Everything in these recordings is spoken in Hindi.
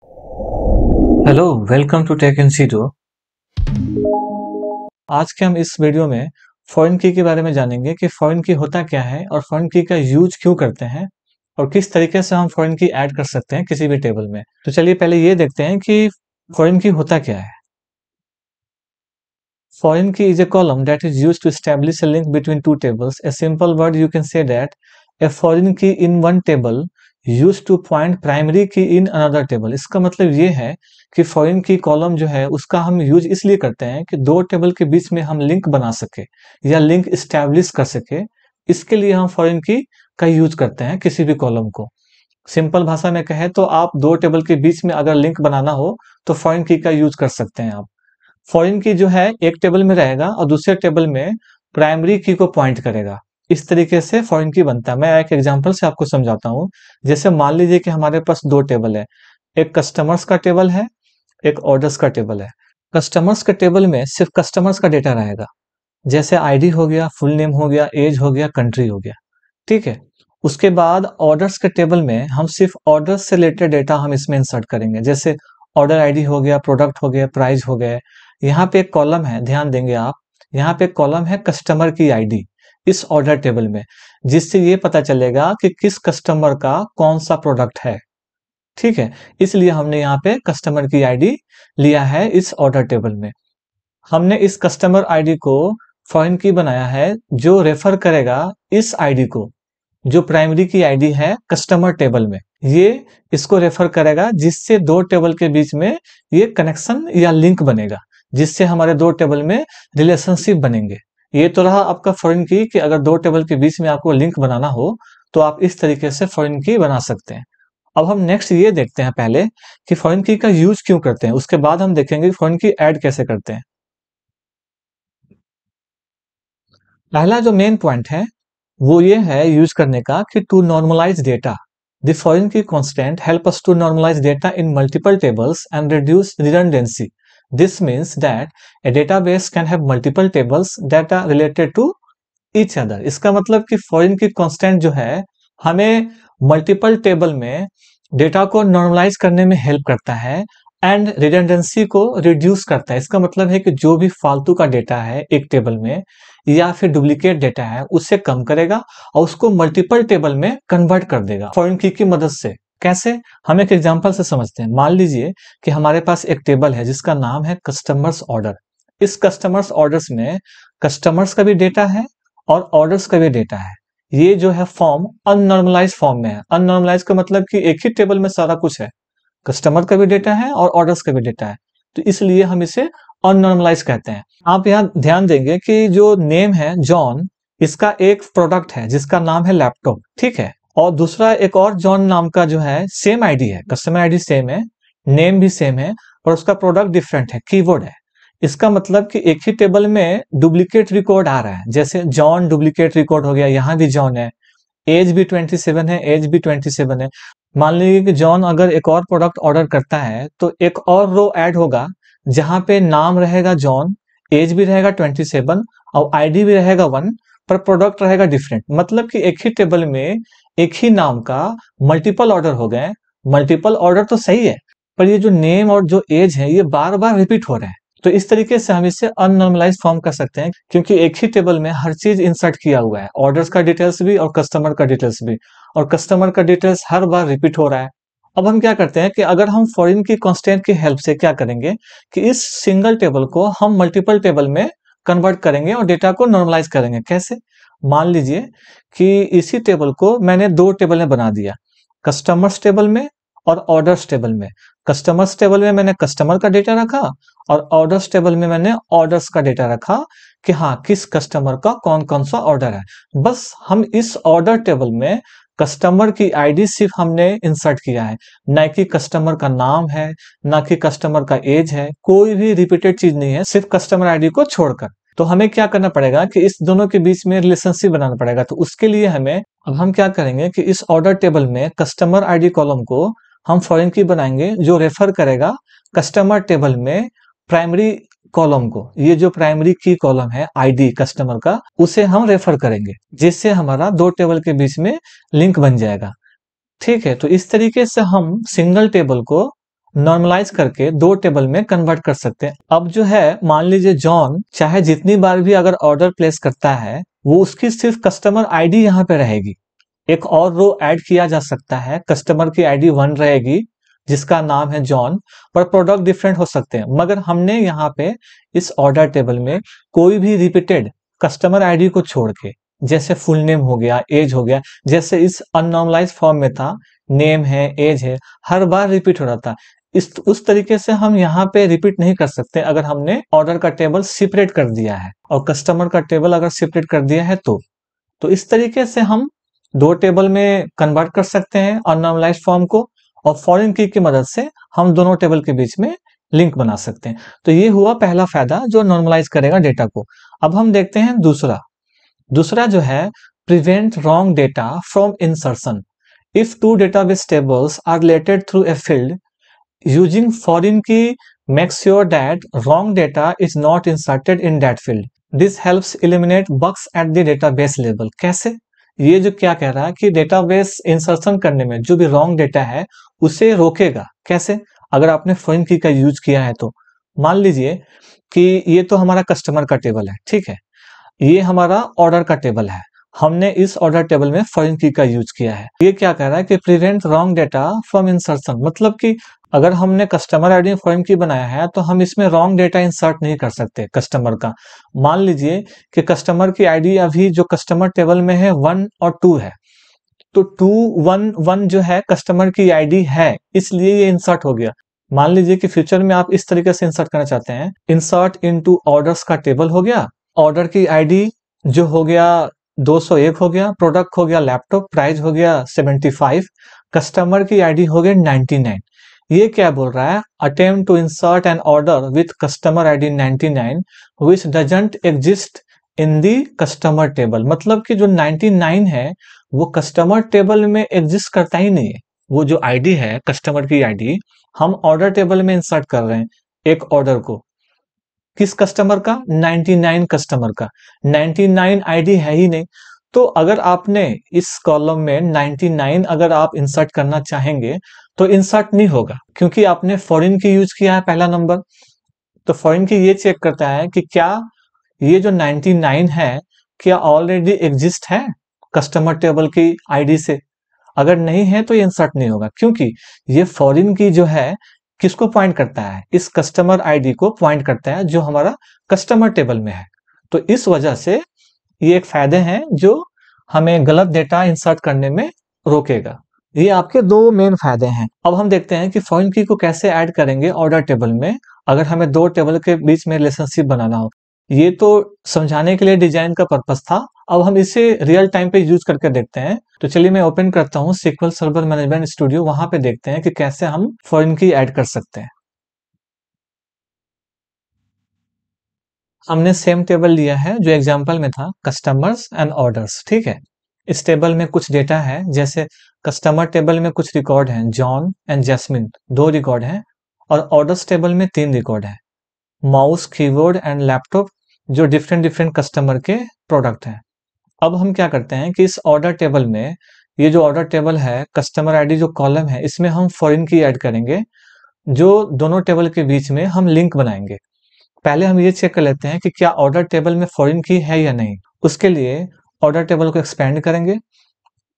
Hello, welcome to tech in सीडो। आज के हम इस वीडियो में फॉरेन की के बारे में जानेंगे कि फॉरेन की होता क्या है और फॉरेन की का यूज क्यों करते हैं और किस तरीके से हम फॉरेन की ऐड कर सकते हैं किसी भी टेबल में। तो चलिए पहले ये देखते हैं कि फॉरेन की होता क्या है। Foreign key is a column that is used to establish a link between two tables. A simple word you can say that a foreign key in one table used to point primary key in another table. इसका मतलब ये है कि फॉरेन की कॉलम जो है उसका हम यूज इसलिए करते हैं कि दो टेबल के बीच में हम लिंक बना सके या लिंक इस्टेब्लिश कर सके। इसके लिए हम फॉरेन की का यूज करते हैं किसी भी कॉलम को। सिंपल भाषा में कहें तो आप दो टेबल के बीच में अगर लिंक बनाना हो तो फॉरेन की का यूज कर सकते हैं आप। फॉरेन की जो है एक टेबल में रहेगा और दूसरे टेबल में प्राइमरी की को पॉइंट करेगा। इस तरीके से फॉरेन की बनता है। मैं एक एग्जांपल से आपको समझाता हूँ। जैसे मान लीजिए कि हमारे पास दो टेबल है, एक कस्टमर्स का टेबल है, एक ऑर्डर्स का टेबल है। कस्टमर्स के टेबल में सिर्फ कस्टमर्स का डेटा रहेगा, जैसे आईडी हो गया, फुल नेम हो गया, एज हो गया, कंट्री हो गया, ठीक है। उसके बाद ऑर्डर्स के टेबल में हम सिर्फ ऑर्डर्स से रिलेटेड डेटा हम इसमें इंसर्ट करेंगे, जैसे ऑर्डर आईडी हो गया, प्रोडक्ट हो गया, प्राइस हो गए। यहाँ पे एक कॉलम है, ध्यान देंगे आप, यहाँ पे एक कॉलम है कस्टमर की आईडी इस ऑर्डर टेबल में, जिससे ये पता चलेगा कि किस कस्टमर का कौन सा प्रोडक्ट है, ठीक है। इसलिए हमने यहाँ पे कस्टमर की आईडी लिया है इस ऑर्डर टेबल में। हमने इस कस्टमर आईडी को फॉरेन की बनाया है जो रेफर करेगा इस आईडी को, जो प्राइमरी की आईडी है कस्टमर टेबल में। ये इसको रेफर करेगा जिससे दो टेबल के बीच में ये कनेक्शन या लिंक बनेगा, जिससे हमारे दो टेबल में रिलेशनशिप बनेंगे। ये तो रहा आपका फॉरेन की कि अगर दो टेबल के बीच में आपको लिंक बनाना हो तो आप इस तरीके से फॉरेन की बना सकते हैं। अब हम नेक्स्ट ये देखते हैं पहले कि फॉरेन की का यूज क्यों करते हैं, उसके बाद हम देखेंगे फॉरेन की ऐड कैसे करते हैं। पहला जो मेन पॉइंट है वो ये है यूज करने का कि to normalise data. The foreign key constraint help us to normalise data in multiple tables and reduce redundancy. This means that a database can have multiple tables that are related to each other. इसका मतलब कि फॉरेन की कांस्टेंट जो है हमें मल्टीपल टेबल में डेटा को नॉर्मलाइज करने में हेल्प करता है एंड रिडंडेंसी को रिड्यूस करता है। इसका मतलब है कि जो भी फालतू का डेटा है एक टेबल में या फिर डुप्लीकेट डेटा है उसे कम करेगा और उसको मल्टीपल टेबल में कन्वर्ट कर देगा फॉरेन की मदद से। कैसे, हम एक एग्जांपल से समझते हैं। मान लीजिए कि हमारे पास एक टेबल है जिसका नाम है कस्टमर्स ऑर्डर। इस कस्टमर्स ऑर्डर्स में कस्टमर्स का भी डेटा है और ऑर्डर्स का भी डेटा है। ये जो है फॉर्म अननॉर्मलाइज फॉर्म में है। अननॉर्मलाइज का मतलब कि एक ही टेबल में सारा कुछ है, कस्टमर का भी डेटा है और ऑर्डर्स का भी डेटा है, तो इसलिए हम इसे अननॉर्मलाइज कहते हैं। आप यहाँ ध्यान देंगे कि जो नेम है जॉन, इसका एक प्रोडक्ट है जिसका नाम है लैपटॉप, ठीक है। और दूसरा एक और जॉन नाम का जो है सेम आईडी है, कस्टमर आईडी सेम है, नेम भी सेम है, पर उसका प्रोडक्ट डिफरेंट है, कीवर्ड है। इसका मतलब कि एक ही टेबल में डुप्लीकेट रिकॉर्ड आ रहा है, जैसे जॉन डुप्लीकेट रिकॉर्ड हो गया, यहाँ भी जॉन है, एज भी 27 है, एज भी 27 है। मान लीजिए कि जॉन अगर एक और प्रोडक्ट ऑर्डर करता है तो एक और रो ऐड होगा जहां पे नाम रहेगा जॉन, एज भी रहेगा 27 और आईडी भी रहेगा 1, पर प्रोडक्ट रहेगा डिफरेंट। मतलब कि एक ही टेबल में एक ही नाम का मल्टीपल ऑर्डर हो गए। मल्टीपल ऑर्डर तो सही है, पर ये जो नेम और जो एज है ये बार बार रिपीट हो रहे हैं। तो इस तरीके से हम इसे अननॉर्मलाइज फॉर्म कर सकते हैं, क्योंकि एक ही टेबल में हर चीज इंसर्ट किया हुआ है, ऑर्डर्स का डिटेल्स भी और कस्टमर का डिटेल्स भी, और कस्टमर का डिटेल्स हर बार रिपीट हो रहा है। अब हम क्या करते हैं कि अगर हम फॉरेन की कांस्टेंट की हेल्प से क्या करेंगे कि इस सिंगल टेबल को हम मल्टीपल टेबल में कन्वर्ट करेंगे और डेटा को नॉर्मलाइज करेंगे। कैसे, मान लीजिए कि इसी टेबल को मैंने दो टेबल में बना दिया, कस्टमर्स टेबल में और ऑर्डर्स टेबल में। कस्टमर्स टेबल में मैंने कस्टमर का डेटा रखा और ऑर्डर्स टेबल में मैंने ऑर्डर्स का डेटा रखा कि हाँ किस कस्टमर का कौन कौन सा ऑर्डर है। बस हम इस ऑर्डर टेबल में कस्टमर की आईडी सिर्फ हमने इंसर्ट किया है, ना कि कस्टमर का नाम है, ना कि कस्टमर का एज है, कोई भी रिपीटेड चीज नहीं है, सिर्फ कस्टमर आईडी को छोड़कर। तो हमें क्या करना पड़ेगा कि इस दोनों के बीच में रिलेशनशिप बनाना पड़ेगा। तो उसके लिए अब हम क्या करेंगे कि इस ऑर्डर टेबल में कस्टमर आईडी कॉलम को हम फॉरेन की बनाएंगे जो रेफर करेगा कस्टमर टेबल में प्राइमरी कॉलम को। ये जो प्राइमरी की कॉलम है आईडी कस्टमर का, उसे हम रेफर करेंगे, जिससे हमारा दो टेबल के बीच में लिंक बन जाएगा, ठीक है। तो इस तरीके से हम सिंगल टेबल को नॉर्मलाइज करके दो टेबल में कन्वर्ट कर सकते हैं। अब जो है मान लीजिए जॉन चाहे जितनी बार भी अगर ऑर्डर प्लेस करता है वो उसकी सिर्फ कस्टमर आईडी यहाँ पे रहेगी। एक और रो ऐड किया जा सकता है, कस्टमर की आईडी 1 रहेगी जिसका नाम है जॉन, पर प्रोडक्ट डिफरेंट हो सकते हैं। मगर हमने यहाँ पे इस ऑर्डर टेबल में कोई भी रिपीटेड कस्टमर आईडी को छोड़ के, जैसे फुल नेम हो गया, एज हो गया, जैसे इस अननॉर्मलाइज फॉर्म में था, नेम है, एज है, हर बार रिपीट हो रहा था, उस तरीके से हम यहाँ पे रिपीट नहीं कर सकते अगर हमने ऑर्डर का टेबल सेपरेट कर दिया है और कस्टमर का टेबल अगर सेपरेट कर दिया है तो इस तरीके से हम दो टेबल में कन्वर्ट कर सकते हैं अननॉर्मलाइज्ड फॉर्म को, और फॉरेन की मदद से हम दोनों टेबल के बीच में लिंक बना सकते हैं। तो ये हुआ पहला फायदा जो नॉर्मलाइज करेगा डेटा को। अब हम देखते हैं दूसरा जो है prevent wrong data from insertion. If two database tables are related through a field, using foreign key makes sure that wrong data is not inserted in that field. This helps eliminate bugs at the database level. कैसे? ये जो क्या कह रहा है कि डेटाबेस इंसर्शन करने में जो भी रॉन्ग डेटा है उसे रोकेगा। कैसे? अगर आपने फॉरेन की का यूज किया है तो मान लीजिए कि ये तो हमारा कस्टमर का टेबल है, ठीक है, ये हमारा ऑर्डर का टेबल है, हमने इस ऑर्डर टेबल में फॉरेन की का यूज किया है। ये क्या कह रहा है कि prevent wrong data from insertion, मतलब कि अगर हमने कस्टमर आईडी फॉरेन की बनाया है तो हम इसमें रॉन्ग डेटा इंसर्ट नहीं कर सकते कस्टमर का। मान लीजिए कि कस्टमर की आईडी अभी जो कस्टमर टेबल में है 1 और 2 है, तो 2 1 1 जो है कस्टमर की आईडी है, इसलिए ये इंसर्ट हो गया। मान लीजिए कि फ्यूचर में आप इस तरीके से इंसर्ट करना चाहते हैं, इंसर्ट इनटू ऑर्डर्स का टेबल हो गया, ऑर्डर की आईडी जो हो गया 201 हो गया, प्रोडक्ट हो गया लैपटॉप, प्राइस हो गया 75, कस्टमर की आईडी हो गया 99। ये क्या बोल रहा है? Attempt to insert an order with customer ID 99 which doesn't exist in the customer table. मतलब कि जो 99 है वो कस्टमर टेबल में एग्जिस्ट करता ही नहीं है। वो जो आईडी है कस्टमर की आईडी हम ऑर्डर टेबल में इंसर्ट कर रहे हैं एक ऑर्डर को, किस कस्टमर का? 99 कस्टमर का। 99 आईडी है ही नहीं। तो अगर आपने इस कॉलम में 99 अगर आप इंसर्ट करना चाहेंगे तो इंसर्ट नहीं होगा, क्योंकि आपने फॉरेन की यूज किया है पहला नंबर। तो फॉरेन की ये चेक करता है कि क्या ये जो 99 है क्या ऑलरेडी एग्जिस्ट है कस्टमर टेबल की आईडी से। अगर नहीं है तो ये इंसर्ट नहीं होगा, क्योंकि ये फॉरेन की जो है किसको पॉइंट करता है? इस कस्टमर आईडी को पॉइंट करता है जो हमारा कस्टमर टेबल में है। तो इस वजह से ये एक फायदे हैं जो हमें गलत डेटा इंसर्ट करने में रोकेगा। ये आपके दो मेन फायदे हैं। अब हम देखते हैं कि फॉरेन की को कैसे ऐड करेंगे ऑर्डर टेबल में अगर हमें दो टेबल के बीच में रिलेशनशिप बनाना हो। ये तो समझाने के लिए डिजाइन का पर्पस था, अब हम इसे रियल टाइम पे यूज करके देखते हैं। तो चलिए मैं ओपन करता हूँ SQL सर्वर मैनेजमेंट स्टूडियो, वहां पे देखते हैं कि कैसे हम फॉरेन की ऐड कर सकते हैं। हमने सेम टेबल लिया है जो एग्जाम्पल में था, कस्टमर्स एंड ऑर्डर्स, ठीक है। इस टेबल में कुछ डेटा है, जैसे कस्टमर टेबल में कुछ रिकॉर्ड हैं, जॉन एंड जैस्मिन 2 रिकॉर्ड हैं, और ऑर्डर्स टेबल में 3 रिकॉर्ड हैं, माउस, कीबोर्ड एंड लैपटॉप, जो डिफरेंट कस्टमर के प्रोडक्ट हैं। अब हम क्या करते हैं कि इस ऑर्डर टेबल में, ये जो ऑर्डर टेबल है कस्टमर आईडी जो कॉलम है, इसमें हम फॉरेन की ऐड करेंगे, जो दोनों टेबल के बीच में हम लिंक बनाएंगे। पहले हम ये चेक कर लेते हैं कि क्या ऑर्डर टेबल में फॉरेन की है या नहीं। उसके लिए ऑर्डर टेबल को एक्सपेंड करेंगे,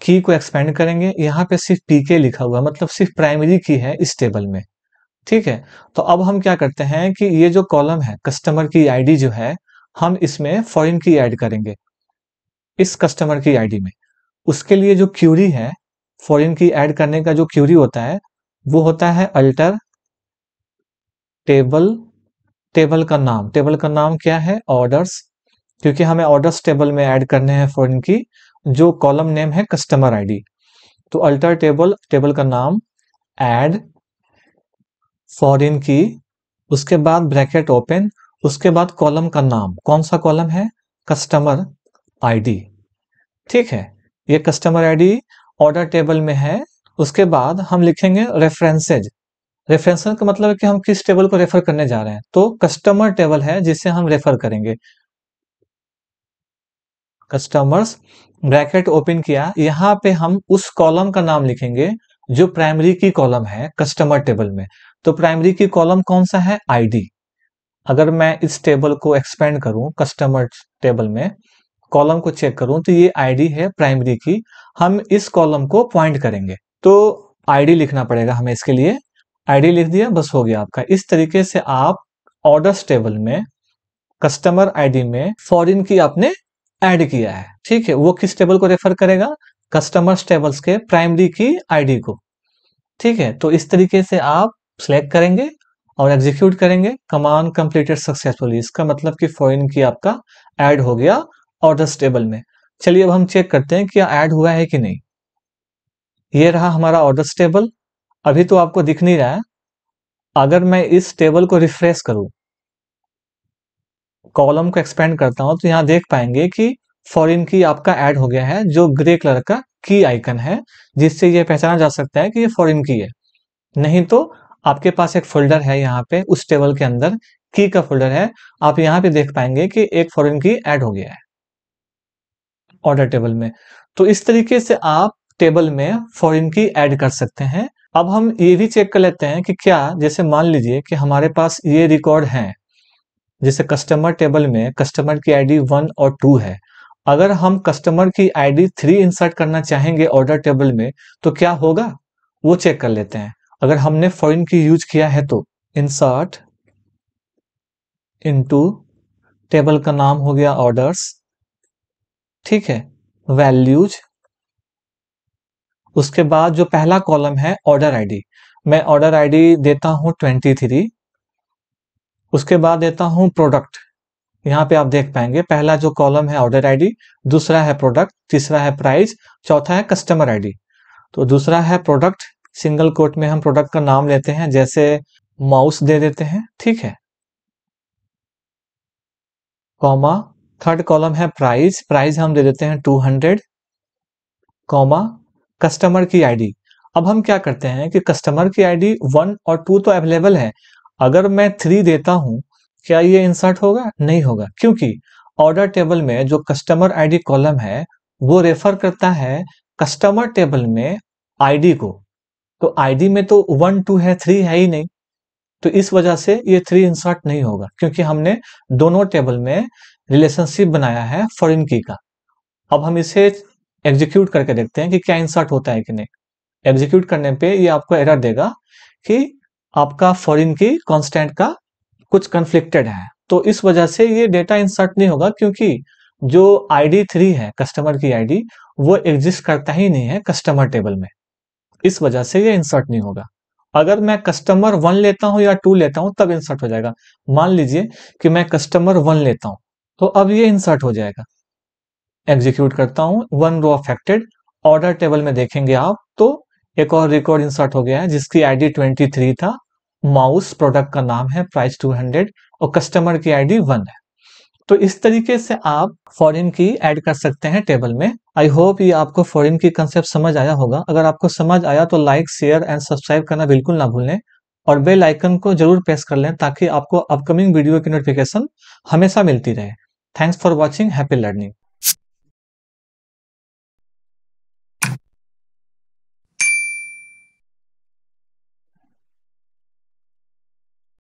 की को एक्सपेंड करेंगे, यहाँ पे सिर्फ पीके लिखा हुआ है, मतलब सिर्फ प्राइमरी की है इस टेबल में, ठीक है। तो अब हम क्या करते हैं कि ये जो कॉलम है कस्टमर की आईडी जो है, हम इसमें फॉरेन की ऐड करेंगे इस कस्टमर की आईडी में। उसके लिए जो क्यूरी है फॉरेन की ऐड करने का, जो क्यूरी होता है वो होता है अल्टर टेबल, टेबल का नाम क्या है? ऑर्डर्स, क्योंकि हमें ऑर्डर्स टेबल में ऐड करने हैं फॉरेन की, जो कॉलम नेम है कस्टमर आईडी। तो अल्टर टेबल, टेबल का नाम, ऐड फॉरेन की, उसके बाद ब्रैकेट ओपन, उसके बाद कॉलम का नाम, कौन सा कॉलम है? कस्टमर आईडी, ठीक है। ये कस्टमर आईडी ऑर्डर टेबल में है। उसके बाद हम लिखेंगे रेफरेंसेज। रेफरेंसेज का मतलब है कि हम किस टेबल को रेफर करने जा रहे हैं, तो कस्टमर टेबल है जिसे हम रेफर करेंगे। कस्टमर्स, ब्रैकेट ओपन किया, यहाँ पे हम उस कॉलम का नाम लिखेंगे जो प्राइमरी की कॉलम है कस्टमर टेबल में। तो प्राइमरी की कॉलम कौन सा है? आईडी। अगर मैं इस टेबल को एक्सपेंड करूं, कस्टमर टेबल में कॉलम को चेक करूं, तो ये आईडी है प्राइमरी की। हम इस कॉलम को पॉइंट करेंगे, तो आईडी लिखना पड़ेगा हमें। इसके लिए आईडी लिख दिया, बस हो गया आपका। इस तरीके से आप ऑर्डर्स टेबल में कस्टमर आईडी में फॉरेन की आपने ऐड किया है। ठीक है, वो किस टेबल को रेफर करेगा? कस्टमर्स टेबल्स के प्राइमरी की आईडी को। ठीक है, तो इस तरीके से आप सिलेक्ट करेंगे और एग्जीक्यूट करेंगे। कमांड कंप्लीटेड सक्सेसफुली, इसका मतलब कि फॉरेन की आपका ऐड हो गया ऑर्डर्स टेबल में। चलिए अब हम चेक करते हैं क्या ऐड हुआ है कि नहीं। ये रहा हमारा ऑर्डर्स टेबल। अभी तो आपको दिख नहीं रहा है। अगर मैं इस टेबल को रिफ्रेश करूं, कॉलम को एक्सपेंड करता हूं, तो यहां देख पाएंगे कि फॉरेन की आपका ऐड हो गया है, जो ग्रे कलर का की आइकन है, जिससे यह पहचाना जा सकता है कि ये फॉरेन की है। नहीं तो आपके पास एक फोल्डर है यहाँ पे, उस टेबल के अंदर की का फोल्डर है, आप यहाँ पे देख पाएंगे कि एक फॉरेन की ऐड हो गया है ऑर्डर टेबल में। तो इस तरीके से आप टेबल में फॉरेन की ऐड कर सकते हैं। अब हम ये भी चेक कर लेते हैं कि क्या, जैसे मान लीजिए कि हमारे पास ये रिकॉर्ड है, जैसे कस्टमर टेबल में कस्टमर की आईडी 1 और 2 है। अगर हम कस्टमर की आईडी 3 इंसर्ट करना चाहेंगे ऑर्डर टेबल में, तो क्या होगा वो चेक कर लेते हैं। अगर हमने फॉरेन की यूज किया है तो इंसर्ट इनटू, टेबल का नाम हो गया ऑर्डर्स, ठीक है, वैल्यूज, उसके बाद जो पहला कॉलम है ऑर्डर आईडी, मैं ऑर्डर आईडी देता हूं 23। उसके बाद देता हूं प्रोडक्ट। यहाँ पे आप देख पाएंगे पहला जो कॉलम है ऑर्डर आईडी, दूसरा है प्रोडक्ट, तीसरा है प्राइस, चौथा है कस्टमर आईडी। तो दूसरा है प्रोडक्ट, सिंगल कोट में हम प्रोडक्ट का नाम लेते हैं, जैसे माउस दे देते हैं, ठीक है, कॉमा। थर्ड कॉलम है प्राइस, प्राइस हम दे देते हैं 200, कॉमा, कस्टमर की आईडी। अब हम क्या करते हैं कि कस्टमर की आईडी 1 और 2 तो अवेलेबल है, अगर मैं 3 देता हूं, क्या ये इंसर्ट होगा? नहीं होगा, क्योंकि ऑर्डर टेबल में जो कस्टमर आईडी कॉलम है वो रेफर करता है कस्टमर टेबल में आईडी को। तो आईडी में तो 1 2 है, 3 है ही नहीं, तो इस वजह से ये 3 इंसर्ट नहीं होगा, क्योंकि हमने दोनों टेबल में रिलेशनशिप बनाया है फॉरेन की का। अब हम इसे एग्जीक्यूट करके देखते हैं कि क्या इंसर्ट होता है कि नहीं। एग्जीक्यूट करने पे ये आपको एरर देगा कि आपका फॉरेन की कांस्टेंट का कुछ कन्फ्लिक्टेड है, तो इस वजह से ये डेटा इंसर्ट नहीं होगा, क्योंकि जो आईडी 3 है कस्टमर की आईडी, वो एग्जिस्ट करता ही नहीं है कस्टमर टेबल में, इस वजह से ये इंसर्ट नहीं होगा। अगर मैं कस्टमर 1 लेता हूं या 2 लेता हूं तब इंसर्ट हो जाएगा। मान लीजिए कि मैं कस्टमर 1 लेता हूं, तो अब ये इंसर्ट हो जाएगा। एग्जीक्यूट करता हूं, 1 रो अफेक्टेड। ऑर्डर टेबल में देखेंगे आप तो एक और रिकॉर्ड इंसर्ट हो गया है, जिसकी आईडी 23 था, माउस प्रोडक्ट का नाम है, प्राइस 200 और कस्टमर की आईडी 1 है। तो इस तरीके से आप फॉरेन की ऐड कर सकते हैं टेबल में। आई होप ये आपको फॉरेन की कंसेप्ट समझ आया होगा। अगर आपको समझ आया तो लाइक, शेयर एंड सब्सक्राइब करना बिल्कुल ना भूलें, और बेल आइकन को जरूर प्रेस कर लें ताकि आपको अपकमिंग वीडियो की नोटिफिकेशन हमेशा मिलती रहे। Thanks for watching, happy learning.